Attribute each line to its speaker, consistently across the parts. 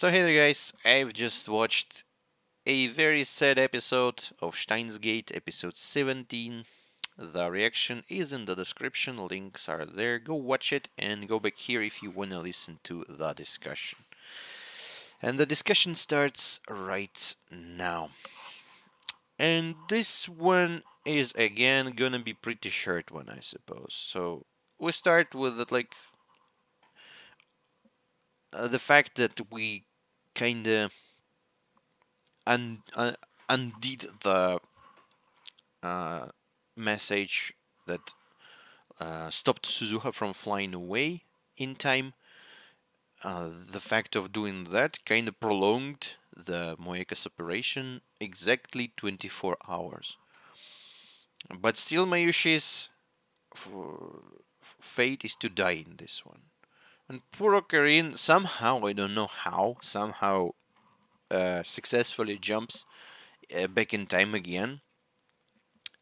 Speaker 1: So hey there guys, I've just watched a very sad episode of Steins Gate, episode 17. The reaction is in the description, links are there, go watch it and go back here if you wanna listen to the discussion. And the discussion starts right now. And this one is again gonna be pretty short one, I suppose. So we start with the fact that we kinda undid the uh, message that stopped Suzuha from flying away in time. The fact of doing that kind of prolonged the Moeka's operation exactly 24 hours. But still, Mayushi's fate is to die in this one. And poor Ocarina, somehow, I don't know how, somehow successfully jumps back in time again,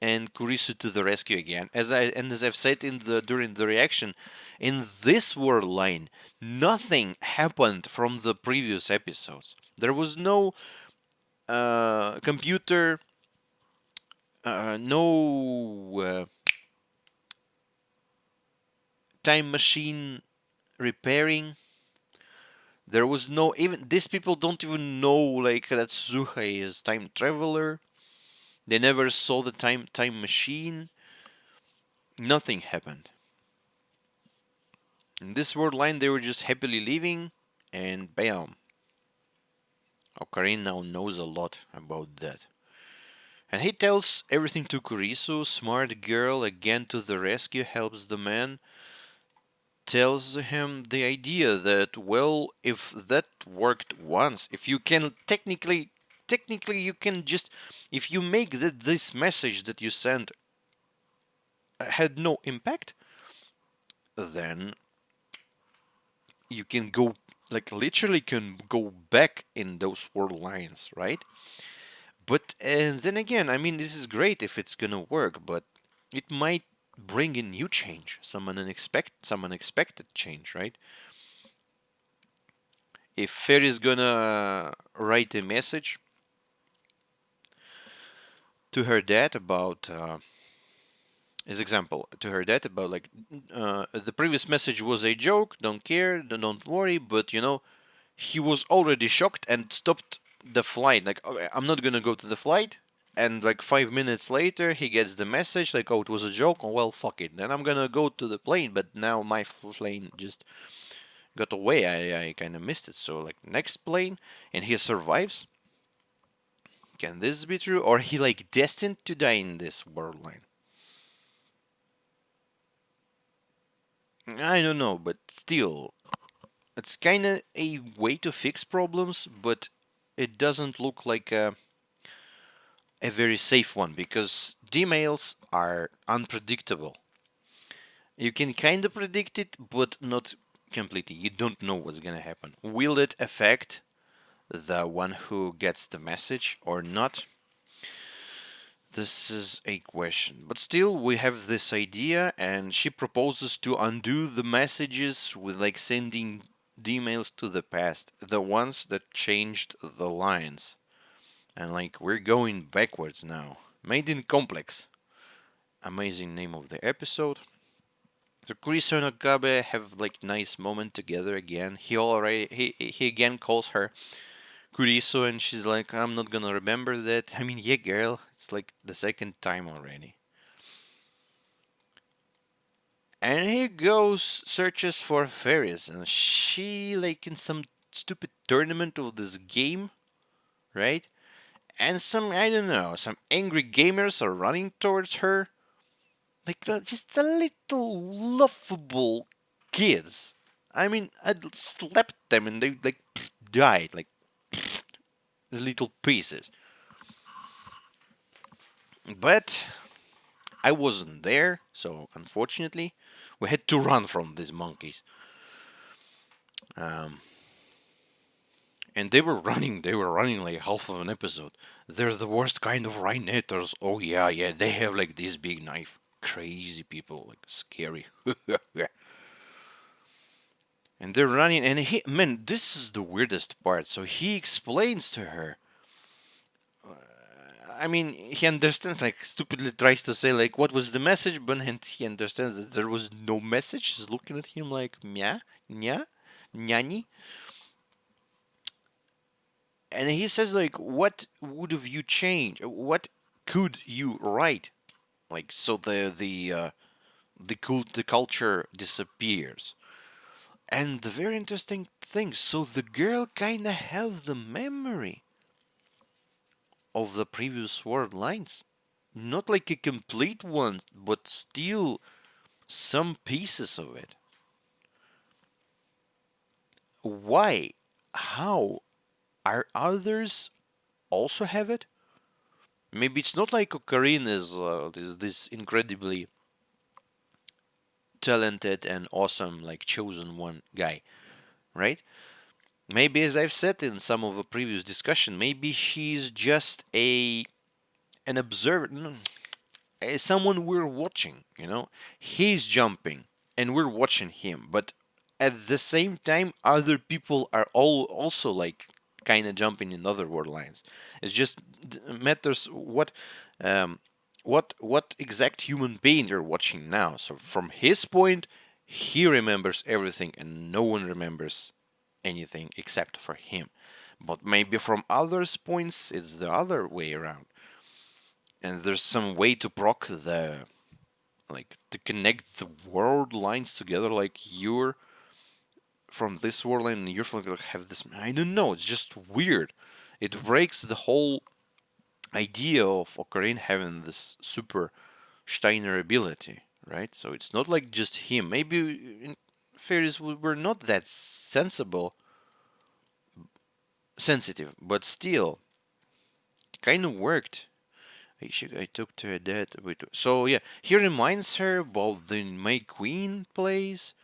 Speaker 1: and Kurisu to the rescue again. As I've said during the reaction, in this world line, nothing happened from the previous episodes. There was no computer, no time machine repairing. There was no even these people don't even know like that Suzuha is time traveler. They never saw the time machine. Nothing happened. In this world line, they were just happily living, and bam. Ocarina now knows a lot about that. And he tells everything to Kurisu, smart girl, again to the rescue, helps the man, tells him the idea that, well, if that worked once, if you can technically you can just, if you make that this message that you sent had no impact, then you can go, like literally can go back in those world lines, right? But then again, I mean, this is great if it's gonna work, but it might bring in new change, some unexpected change, right? If Fair is gonna write a message to her dad about, as example, to her dad about like the previous message was a joke, don't care, don't worry, but he was already shocked and stopped the flight. Like, okay, I'm not gonna go to the flight. And like 5 minutes later, he gets the message like, "Oh, it was a joke. Oh, well, fuck it. Then I'm gonna go to the plane." But now my plane just got away. I kind of missed it. So like next plane, and he survives. Can this be true, or he like destined to die in this world line? I don't know, but still, it's kind of a way to fix problems, but it doesn't look like a very safe one because D-mails are unpredictable. You can kind of predict it, but not completely. You don't know what's gonna happen. Will it affect the one who gets the message or not? This is a question. But still, we have this idea, and she proposes to undo the messages with like sending D-mails to the past, the ones that changed the lines. And like we're going backwards now. Made in Complex. Amazing name of the episode. So Kurisu and Okabe have like nice moment together again. He again calls her Kurisu and she's like, I'm not gonna remember that. I mean, yeah, girl, it's like the second time already. And he goes searches for fairies and she like in some stupid tournament of this game, right? And some, I don't know, some angry gamers are running towards her. Like, just the little laughable kids. I mean, I'd slapped them and they, like, died, like, little pieces. But I wasn't there, so unfortunately, we had to run from these monkeys. Um, and they were running like half of an episode. They're the worst kind of rhinators. Oh yeah, yeah, they have like this big knife. Crazy people, like scary. And they're running, and man, this is the weirdest part. So he explains to her. I mean, he understands, like, stupidly tries to say, like, what was the message, but then he understands that there was no message. She's looking at him like, nya, nya, nyani. And he says, like, what would have you changed? What could you write? Like, so the culture disappears. And the very interesting thing, so the girl kind of have the memory of the previous word lines. Not like a complete one, but still some pieces of it. Why? How? Are others also have it? Maybe it's not like Ocarina is this incredibly talented and awesome, like chosen one guy, right? Maybe, as I've said in some of the previous discussion, maybe he's just a an observer, someone we're watching. He's jumping and we're watching him, but at the same time, other people are all also like kind of jumping in other world lines. It's just matters um, what exact human being you're watching now. So from his point, he remembers everything, and no one remembers anything except for him. But maybe from others' points, it's the other way around, and there's some way to proc the like to connect the world lines together. Like you're from this world line and you're from like have this. I don't know. It's just weird. It breaks the whole idea of Ocarina having this super Steiner ability, right? So it's not like just him. Maybe in fairies were not that sensitive, but still, it kind of worked. I took to a dead. So yeah, he reminds her about the May Queen plays,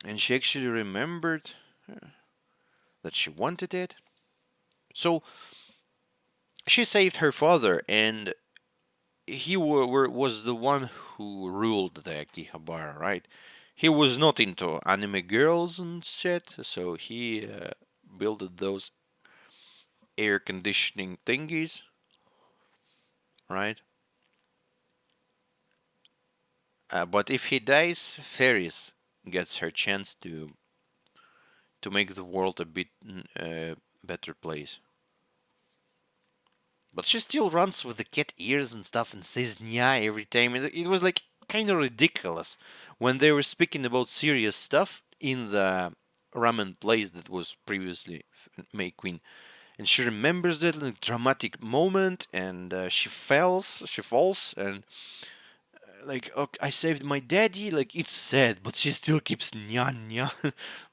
Speaker 1: and she actually remembered that she wanted it. So she saved her father, and he was the one who ruled the Akihabara, right? He was not into anime girls and shit, so he built those air conditioning thingies, right? But if he dies, Ferris gets her chance to make the world a bit better place. But she still runs with the cat ears and stuff and says "nya" every time. It was like kind of ridiculous when they were speaking about serious stuff in the ramen place that was previously May Queen, and she remembers that in a dramatic moment, and she falls, and like, okay, I saved my daddy. Like it's sad, but she still keeps nya nya.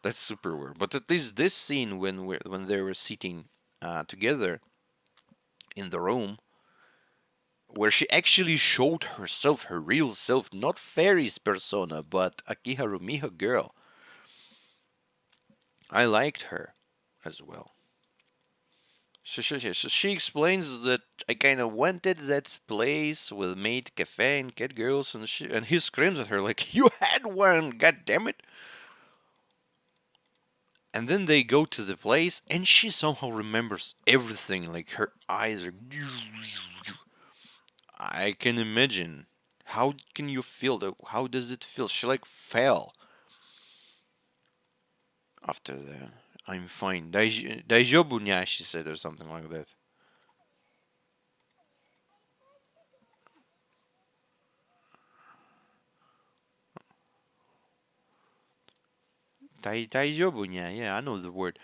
Speaker 1: That's super weird. But at least this scene when they were sitting together in the room where she actually showed herself, her real self, not Fairy's persona, but Akiharu Miho girl. I liked her as well. So she explains that I kind of wanted that place with maid cafe and cat girls, and he screams at her like, "You had one, god damn it!" And then they go to the place, and she somehow remembers everything. Like her eyes are. I can imagine. How can you feel that? How does it feel? She like fell after that. I'm fine. Daijobu nya, she said, or something like that. Daijobu nya, yeah, I know the word.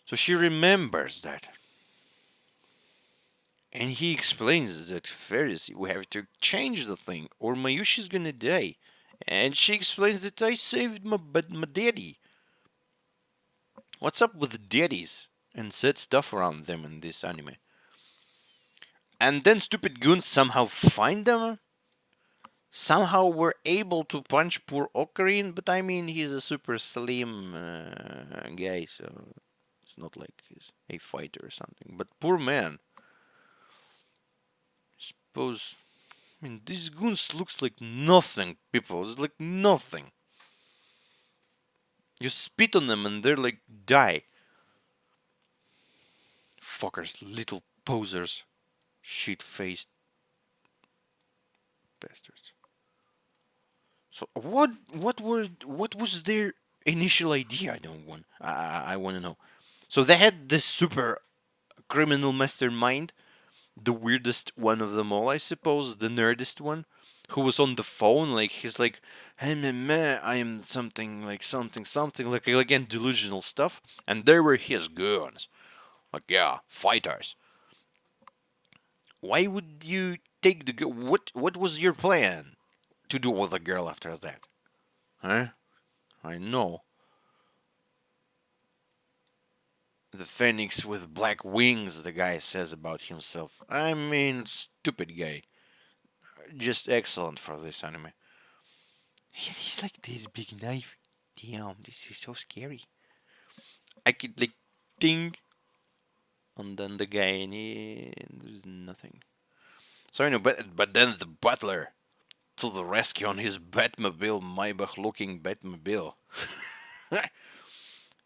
Speaker 1: So she remembers that. And he explains that Ferris, we have to change the thing, or Mayushi's gonna die. And she explains that I saved my daddy. What's up with daddies? And said stuff around them in this anime. And then stupid goons somehow find them. Somehow were able to punch poor Ocarine, but I mean he's a super slim guy, so it's not like he's a fighter or something. But poor man, suppose. I mean, this goons looks like nothing, people. It's like nothing. You spit on them and they're like, die. Fuckers, little posers. Shit-faced bastards. So what was their initial idea? I don't want. I want to know. So they had this super criminal mastermind, the weirdest one of them all, I suppose, the nerdest one, who was on the phone. Like he's like, "Hey man, I am something like something like again delusional stuff." And there were his guns. Like yeah, fighters. Why would you take the girl? What was your plan to do with the girl after that? Huh? I know. The phoenix with black wings, the guy says about himself. I mean, stupid guy. Just excellent for this anime. He's like this big knife. Damn, this is so scary. I could like ding, and then the guy and there's nothing. So I know, but then the butler to the rescue on his Batmobile, Maybach-looking Batmobile,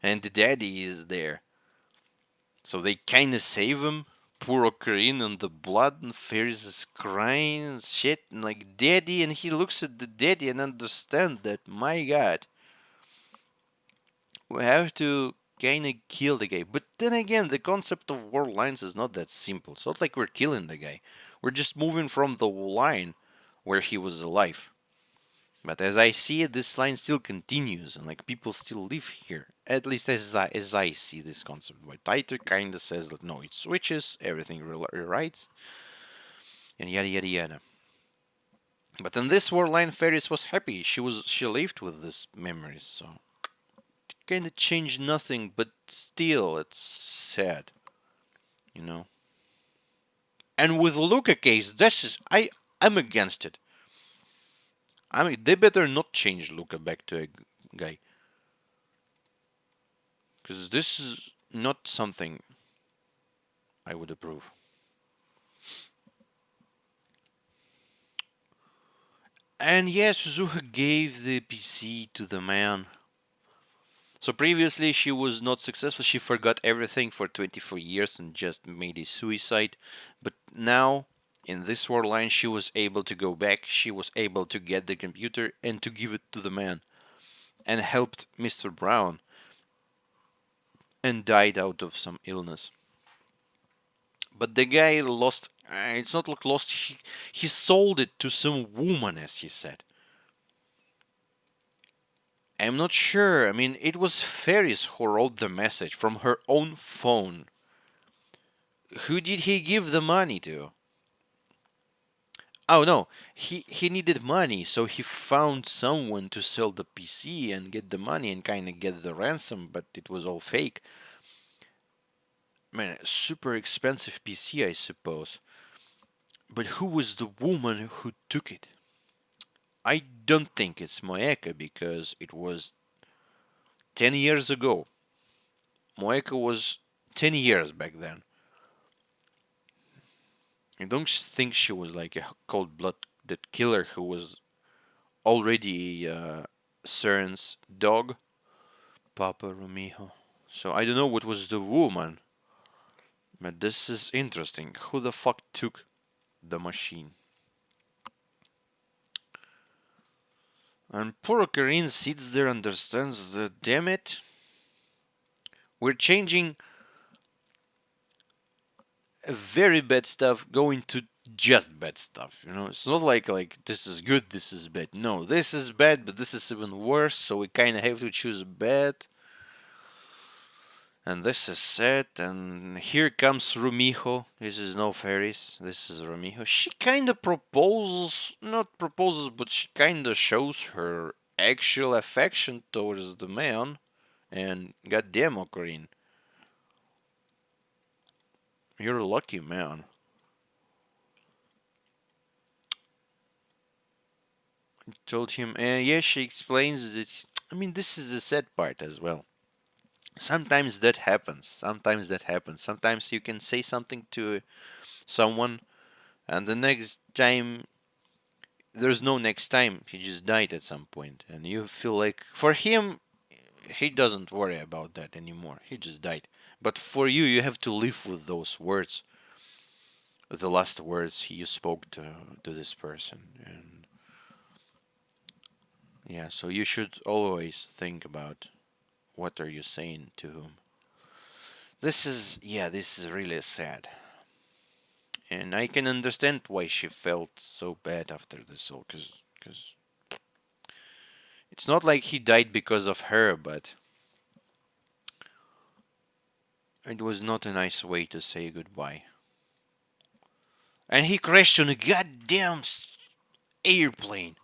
Speaker 1: and the daddy is there. So they kind of save him. Poor Ocarina and the blood and Ferris is crying and shit and like daddy, and he looks at the daddy and understand that my god, we have to kind of kill the guy. But then again, the concept of war lines is not that simple. It's not like we're killing the guy. We're just moving from the line where he was alive. But as I see it, this line still continues, and like people still live here. At least as I see this concept. But Titor kind of says that no, it switches, everything rewrites, and yada yada yada. But in this war line, Ferris was happy. She lived with this memories, so it kind of changed nothing. But still, it's sad, you know. And with Luca case, this is I'm against it. I mean, they better not change Luca back to a guy. Because this is not something I would approve. And yes, Suzuha gave the PC to the man. So previously she was not successful. She forgot everything for 24 years and just made a suicide. But now, in this war line, she was able to go back. She was able to get the computer and to give it to the man. And helped Mr. Brown. And died out of some illness. But the guy lost. It's not like lost. He sold it to some woman, as he said. I'm not sure. I mean, it was Ferris who wrote the message from her own phone. Who did he give the money to? Oh no, he needed money, so he found someone to sell the PC and get the money and kind of get the ransom, but it was all fake. Man, super expensive PC, I suppose. But who was the woman who took it? I don't think it's Moeka because it was 10 years ago. Moeka was 10 years back then. I don't think she was like a cold-blooded killer who was already CERN's dog, Papa Romijo. So I don't know what was the woman, but this is interesting. Who the fuck took the machine? And poor Karin sits there, understands that damn it, we're changing very bad stuff going to just bad stuff. You know, it's not like this is good, this is bad. No, this is bad, but this is even worse. So we kind of have to choose bad. And this is sad. And here comes Rumijo. This is no Ferris. This is Rumijo. She kind of proposes, not proposes, but she kind of shows her actual affection towards the man. And goddamn, Ocarine, you're a lucky man. Told him, and yeah, she explains that. I mean, this is the sad part as well. Sometimes that happens. Sometimes that happens. Sometimes you can say something to someone, and the next time, there's no next time. He just died at some point, and you feel like for him, he doesn't worry about that anymore. He just died. But for you, you have to live with those words, the last words he spoke to this person, and yeah. So you should always think about what are you saying to whom. This is really sad, and I can understand why she felt so bad after this all, because it's not like he died because of her, but it was not a nice way to say goodbye. And he crashed on a goddamn airplane.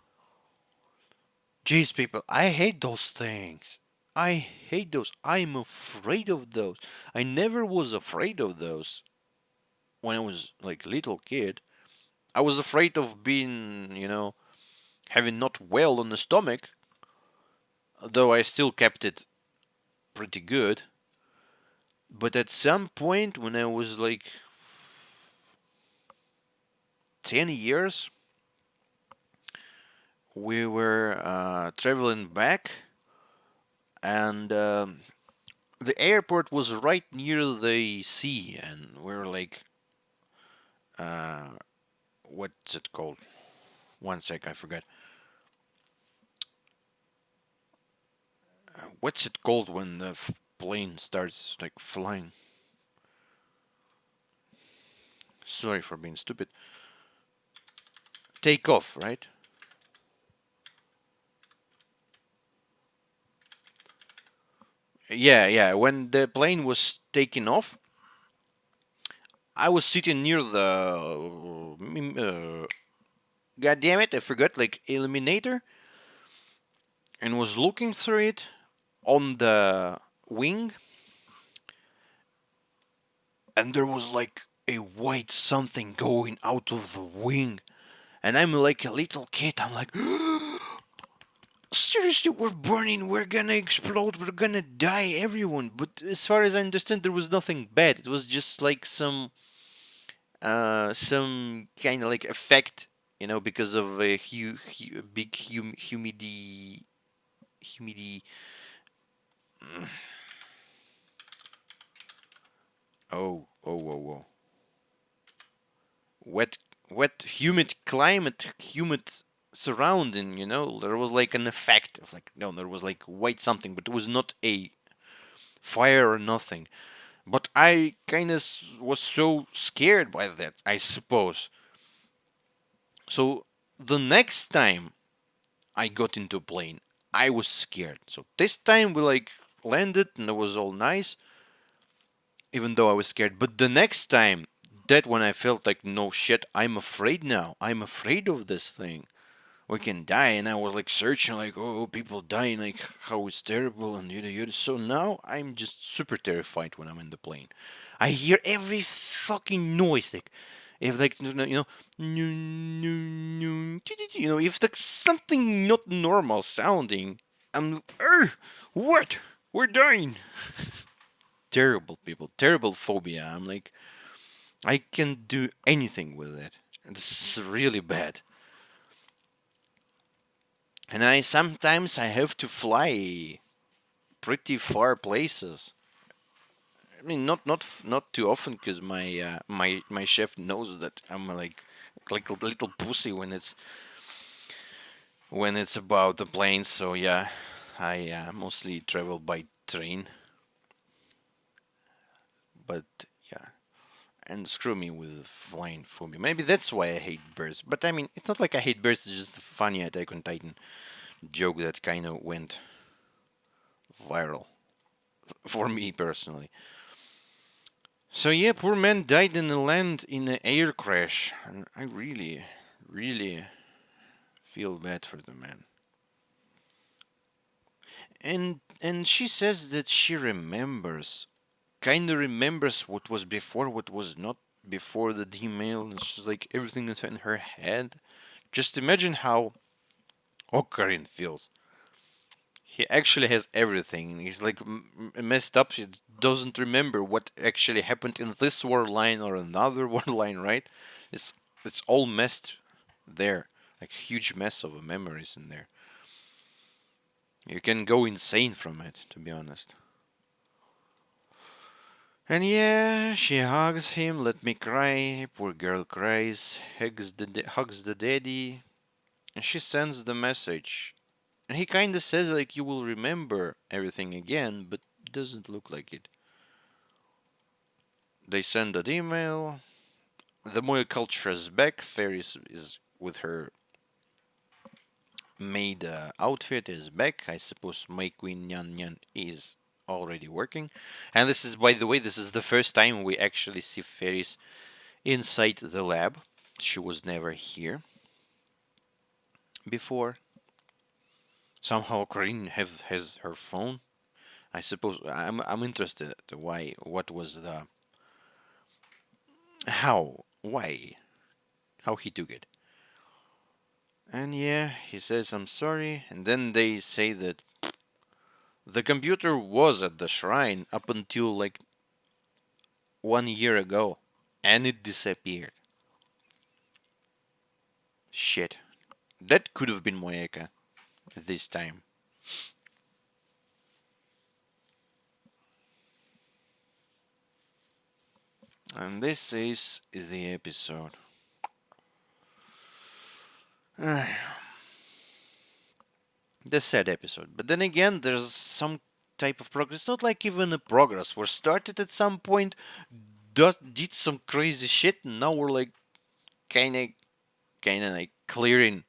Speaker 1: Jeez, people, I hate those things. I hate those. I'm afraid of those. I never was afraid of those when I was like little kid. I was afraid of being, having not well on the stomach, though I still kept it pretty good. But at some point when I was like 10 years, we were traveling back, and the airport was right near the sea, and we were like, uh, what's it called? One sec, I forgot. What's it called when the plane starts like flying? Sorry for being stupid. Take off, right? Yeah. When the plane was taking off, I was sitting near the. God damn it, I forgot, like, eliminator, and was looking through it on the wing, and there was like a white something going out of the wing. And I'm like a little kid. I'm like, seriously, we're burning, we're gonna explode, we're gonna die, everyone. But as far as I understand, there was nothing bad. It was just like some kind of like effect, because of a big humidity. Oh. Wet, humid climate, humid surrounding. There was like an effect of like, no, there was like white something, but it was not a fire or nothing. But I kind of was so scared by that, I suppose. So the next time I got into a plane, I was scared. So this time we like landed and it was all nice, even though I was scared. But the next time, that when I felt like, no shit, I'm afraid now. I'm afraid of this thing. We can die. And I was like searching, like, oh, people dying, like how it's terrible and yada yada. So now I'm just super terrified when I'm in the plane. I hear every fucking noise, like, if like if like something not normal sounding, I'm what? We're dying. Terrible people, terrible phobia. I'm like, I can do anything with it. It's really bad. And I sometimes I have to fly pretty far places. I mean, not too often, because my chef knows that I'm like a little pussy when it's about the planes. So yeah, I mostly travel by train. But yeah, and screw me with flying phobia. Maybe that's why I hate birds. But I mean, it's not like I hate birds. It's just a funny Attack on Titan joke that kind of went viral for me personally. So yeah, poor man died in the land in an air crash, and I really, really feel bad for the man. And she says that she remembers, kind of remembers what was before, what was not before the D-mail, and she's like everything is in her head. Just imagine how Ocarina feels. He actually has everything. He's like messed up. He doesn't remember what actually happened in this war line or another war line, right? It's it's all messed there, like huge mess of memories in there. You can go insane from it, to be honest. And yeah, she hugs him, let me cry. Poor girl cries, hugs the daddy, and she sends the message. And he kinda says like you will remember everything again, but doesn't look like it. They send an email. The Moya culture is back. Ferris is with her maid outfit is back. I suppose my Queen Nyan Nyan is already working. And this is, by the way, this is the first time we actually see Ferris inside the lab. She was never here before. Somehow Corinne has her phone. I suppose I'm interested. Why? What was the how? Why? How he took it? And yeah, he says I'm sorry, and then they say that the computer was at the shrine up until like 1 year ago, and it disappeared. Shit, that could have been Moeka this time. And this is the episode. The sad episode. But then again, there's some type of progress. It's not like even a progress. We're started at some point, did some crazy shit, and now we're like kinda like clearing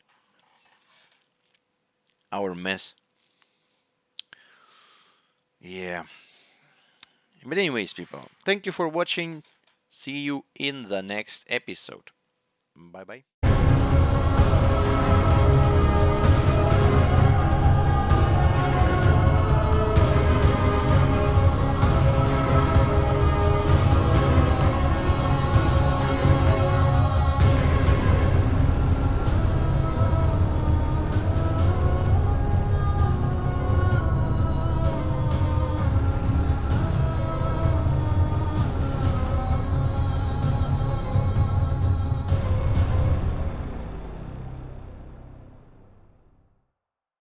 Speaker 1: our mess. Yeah. But anyways, people, thank you for watching. See you in the next episode. Bye bye.